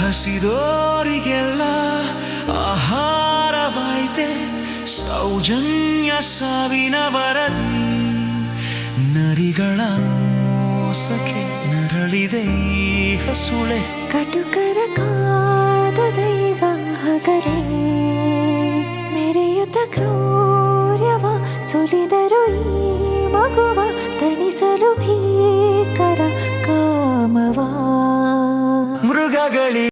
ಹಸಿದೋರಿಗೆಲ್ಲ ಆಹಾರವಾಯ್ತೆ ಸೌಜನ್ಯ ಸಾವಿನ ವರದಿ. ನರಿಗಳ ಮೋಸಕ್ಕೆ ನರಳಿದೆ ಈ ಹಸುಳೆ. ಕಟುಕರ ಕಾದ ದೈವ ಹಗಲೇ ಮೆರೆಯುತ್ತ ಕ್ರೌರ್ಯವ ಸುಲಿದರು ಈ ಮಗುವ ತಣಿಸಲು ಭೀಕರ ಕಾಮವ. ಮೃಗಗಳಿ